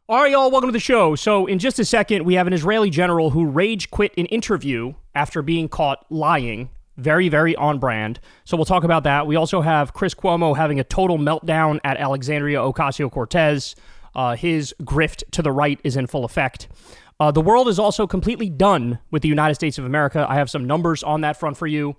All right, y'all, welcome to the show. So in just a second, we have an Israeli general who rage quit an interview after being caught lying. Very, very on brand. So we'll talk about that. We also have Chris Cuomo having a total meltdown at Alexandria Ocasio-Cortez. His grift to the right is in full effect. The world is also completely done with the United States of America. I have some numbers on that front for you.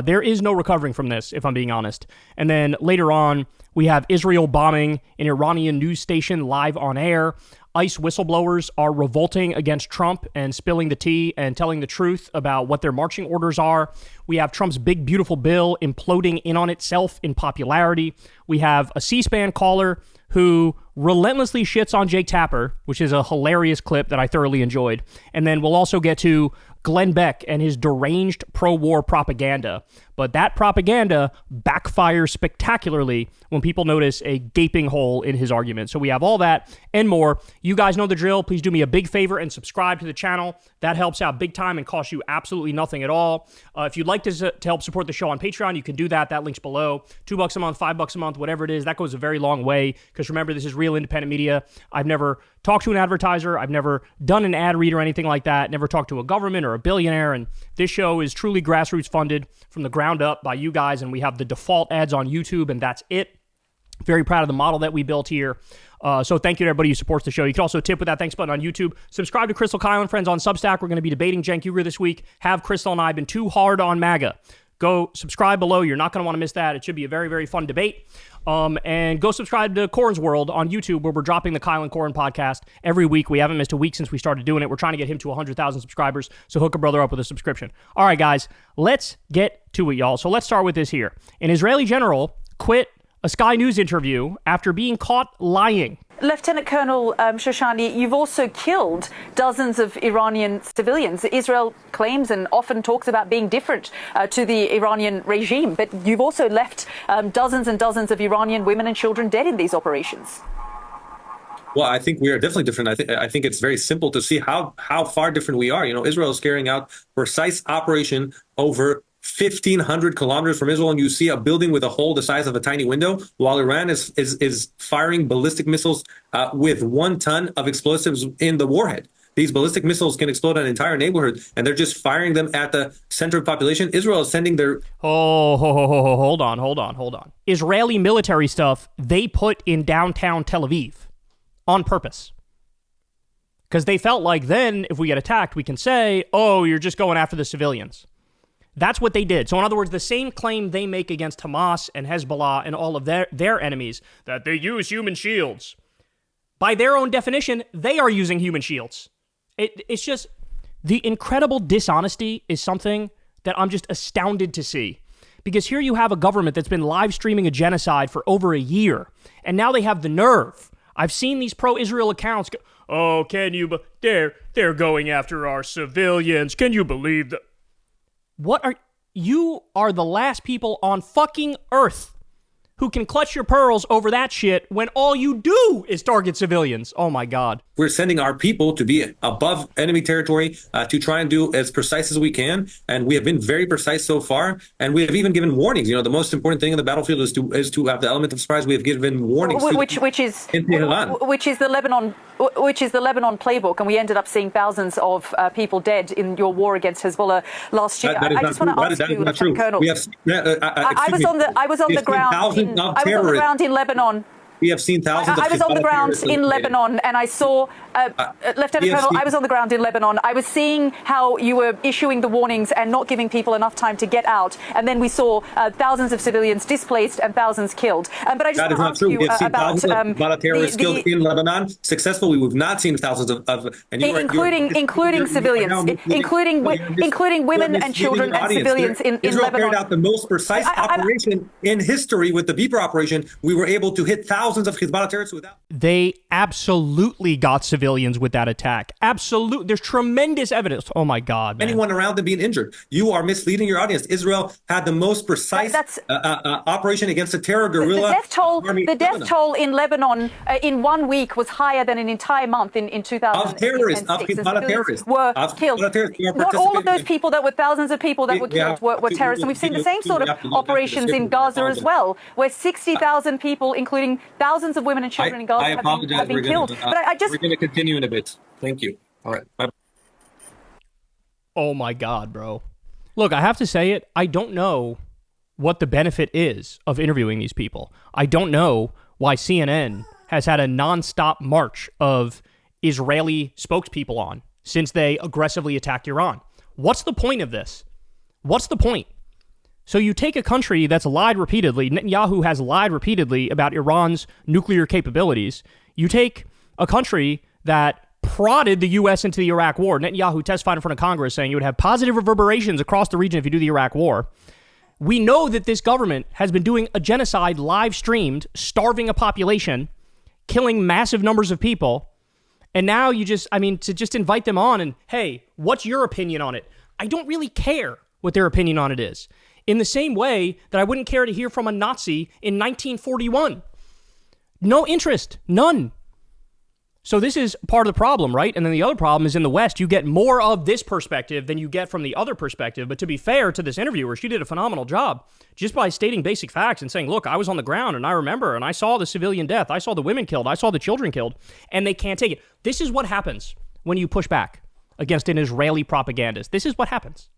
There is no recovering from this, if I'm being honest. And then later on, we have Israel bombing an Iranian news station live on air. ICE whistleblowers are revolting against Trump and spilling the tea and telling the truth about what their marching orders are. We have Trump's big, beautiful bill imploding in on itself in popularity. We have a C-SPAN caller who relentlessly shits on Jake Tapper, which is a hilarious clip that I thoroughly enjoyed. And then we'll also get to Glenn Beck and his deranged pro-war propaganda. But that propaganda backfires spectacularly when people notice a gaping hole in his argument. So we have all that and more. You guys know the drill. Please do me a big favor and subscribe to the channel. That helps out big time and costs you absolutely nothing at all. If you'd like to help support the show on Patreon, you can do that. That link's below. $2 a month, $5 a month, whatever it is. That goes a very long way because remember, this is real independent media. I've never talked to an advertiser. I've never done an ad read or anything like that. Never talked to a government or a billionaire. And this show is truly grassroots funded from the ground up by you guys. And we have the default ads on YouTube and that's it. Very proud of the model that we built here. So thank you to everybody who supports the show. You can also tip with that thanks button on YouTube. Subscribe to Crystal, Kyle, and Friends on Substack. We're going to be debating Cenk Uygur this week. Have Crystal and I been too hard on MAGA? Go subscribe below. You're not going to want to miss that. It should be a very, very fun debate. And go subscribe to Corn's World on YouTube, where we're dropping the Kyle and Corn podcast every week. We haven't missed a week since we started doing it. We're trying to get him to 100,000 subscribers, so hook a brother up with a subscription. All right, guys, let's get to it, y'all. So let's start with this here. An Israeli general quit a Sky News interview after being caught lying. Lieutenant Colonel Shoshani, you've also killed dozens of Iranian civilians. Israel claims and often talks about being different to the Iranian regime, but you've also left dozens and dozens of Iranian women and children dead in these operations. Well, I think we are definitely different. I think it's very simple to see how far different we are. You know, Israel is carrying out precise operation over 1,500 kilometers from Israel, and you see a building with a hole the size of a tiny window, while Iran is firing ballistic missiles with 1 ton of explosives in the warhead. These ballistic missiles can explode an entire neighborhood, and they're just firing them at the center of population. Israel is sending their... Hold on. Israeli military stuff they put in downtown Tel Aviv on purpose. Because they felt like then, if we get attacked, we can say, oh, you're just going after the civilians. That's what they did. So in other words, the same claim they make against Hamas and Hezbollah and all of their enemies, that they use human shields. By their own definition, they are using human shields. It's just, the incredible dishonesty is something that I'm just astounded to see. Because here you have a government that's been live streaming a genocide for over a year. And now they have the nerve. I've seen these pro-Israel accounts go, oh, they're going after our civilians. Can you believe that? You are the last people on fucking earth who can clutch your pearls over that shit when all you do is target civilians. Oh my God. We're sending our people to be above enemy territory to try and do as precise as we can. And we have been very precise so far. And we have even given warnings. You know, the most important thing in the battlefield is to have the element of surprise. We have given warnings. Which is the Lebanon playbook. And we ended up seeing thousands of people dead in your war against Hezbollah last year. I just want to ask you, Lieutenant Colonel. I was on the ground in Lebanon. We have seen thousands of... I was on the ground in Lebanon and I saw, Lieutenant Colonel, I was on the ground in Lebanon. I was seeing how you were issuing the warnings and not giving people enough time to get out. And then we saw thousands of civilians displaced and thousands killed. But I just that is not true. We have seen thousands of terrorists killed in Lebanon successfully. We've not seen thousands including civilians, including women and children and civilians in Israel Lebanon. Carried out the most precise operation in history with the Beeper operation. We were able to hit thousands of Hezbollah terrorists without... They absolutely got civilians with that attack. Absolutely. There's tremendous evidence. Oh my God, man. Anyone around them being injured. You are misleading your audience. Israel had the most precise operation against a terror guerrilla. The death toll in Lebanon in 1 week was higher than an entire month in 2006. Of terrorists, of Hezbollah terrorists. Were killed. Not all of those people that were thousands of people that were killed were terrorists. And we've seen the same sort of operations in Gaza as well, where 60,000 people, including Thousands of women and children in Gaza have been killed. We're going to continue in a bit. Thank you. All right. Bye. Oh my God, bro. Look, I have to say it. I don't know what the benefit is of interviewing these people. I don't know why CNN has had a nonstop march of Israeli spokespeople on since they aggressively attacked Iran. What's the point of this? What's the point? So you take a country that's lied repeatedly, Netanyahu has lied repeatedly about Iran's nuclear capabilities. You take a country that prodded the U.S. into the Iraq war. Netanyahu testified in front of Congress saying it would have positive reverberations across the region if you do the Iraq war. We know that this government has been doing a genocide live streamed, starving a population, killing massive numbers of people. And now you just, to just invite them on and, hey, what's your opinion on it? I don't really care what their opinion on it is. In the same way that I wouldn't care to hear from a Nazi in 1941. No interest, none. So this is part of the problem, right? And then the other problem is in the West, you get more of this perspective than you get from the other perspective. But to be fair to this interviewer, she did a phenomenal job just by stating basic facts and saying, look, I was on the ground and I remember and I saw the civilian death. I saw the women killed. I saw the children killed, and they can't take it. This is what happens when you push back against an Israeli propagandist. This is what happens.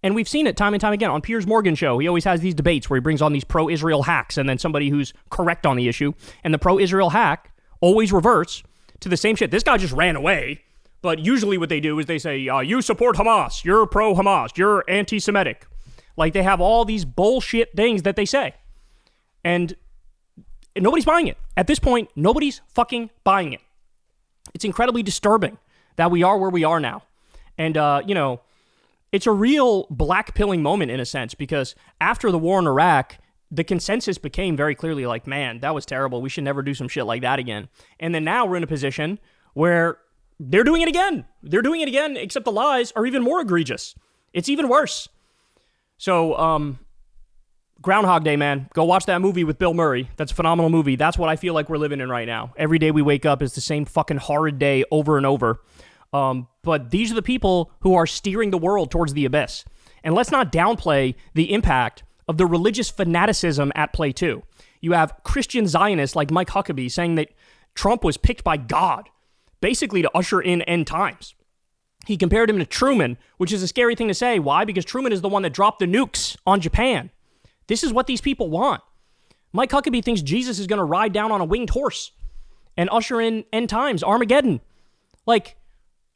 And we've seen it time and time again on Piers Morgan's show. He always has these debates where he brings on these pro-Israel hacks and then somebody who's correct on the issue. And the pro-Israel hack always reverts to the same shit. This guy just ran away. But usually what they do is they say, you support Hamas. You're pro-Hamas. You're anti-Semitic. Like they have all these bullshit things that they say. And nobody's buying it. At this point, nobody's fucking buying it. It's incredibly disturbing that we are where we are now. And, it's a real black-pilling moment in a sense, because after the war in Iraq, the consensus became very clearly like, man, that was terrible. We should never do some shit like that again. And then now we're in a position where they're doing it again. They're doing it again, except the lies are even more egregious. It's even worse. So, Groundhog Day, man. Go watch that movie with Bill Murray. That's a phenomenal movie. That's what I feel like we're living in right now. Every day we wake up is the same fucking horrid day over and over. But these are the people who are steering the world towards the abyss. And let's not downplay the impact of the religious fanaticism at play too. You have Christian Zionists like Mike Huckabee saying that Trump was picked by God, basically to usher in end times. He compared him to Truman, which is a scary thing to say. Why? Because Truman is the one that dropped the nukes on Japan. This is what these people want. Mike Huckabee thinks Jesus is going to ride down on a winged horse and usher in end times, Armageddon.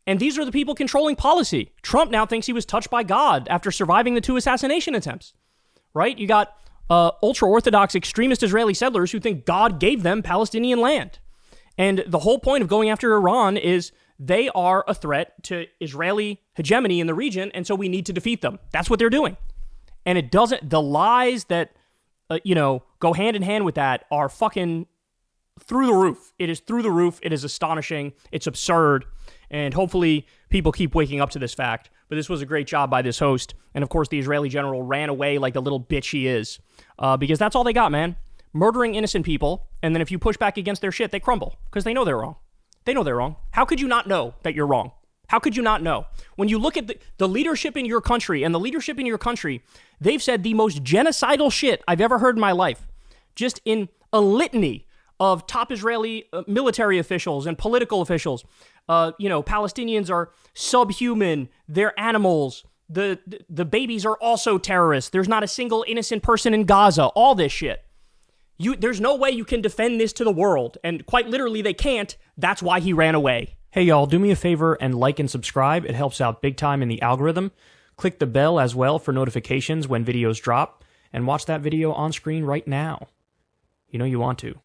And these are the people controlling policy. Trump now thinks he was touched by God after surviving the 2 assassination attempts, right? You got ultra-Orthodox extremist Israeli settlers who think God gave them Palestinian land. And the whole point of going after Iran is they are a threat to Israeli hegemony in the region, and so we need to defeat them. That's what they're doing. And it doesn't, the lies that, go hand in hand with that are fucking through the roof. It is through the roof. It is astonishing. It's absurd. And hopefully people keep waking up to this fact. But this was a great job by this host. And of course, the Israeli general ran away like the little bitch he is. Because that's all they got, man. Murdering innocent people. And then if you push back against their shit, they crumble. Because they know they're wrong. They know they're wrong. How could you not know that you're wrong? How could you not know? When you look at the leadership in your country, and the leadership in your country, they've said the most genocidal shit I've ever heard in my life. Just in a litany of top Israeli military officials and political officials. Palestinians are subhuman. They're animals. The babies are also terrorists. There's not a single innocent person in Gaza. All this shit. There's no way you can defend this to the world. And quite literally, they can't. That's why he ran away. Hey, y'all, do me a favor and like and subscribe. It helps out big time in the algorithm. Click the bell as well for notifications when videos drop. And watch that video on screen right now. You know you want to.